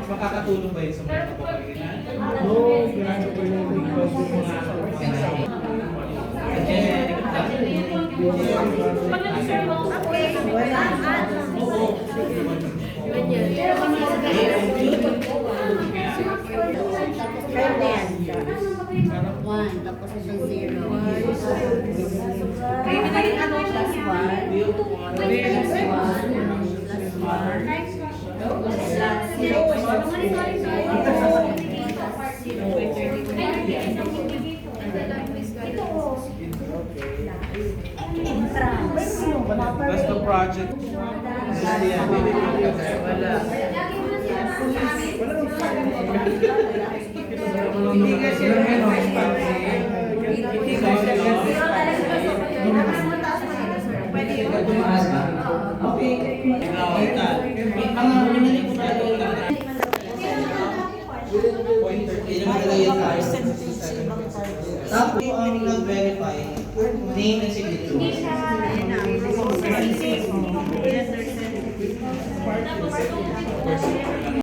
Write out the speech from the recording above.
Makakatulong ba yun sa mga kapapaligiran? Oo, grabe ko yung request yung mga One, tapos ito zero. Plus one. Basta project. Wala. Hindi ka sila tapos ang nag-verify, name and signature. Tapos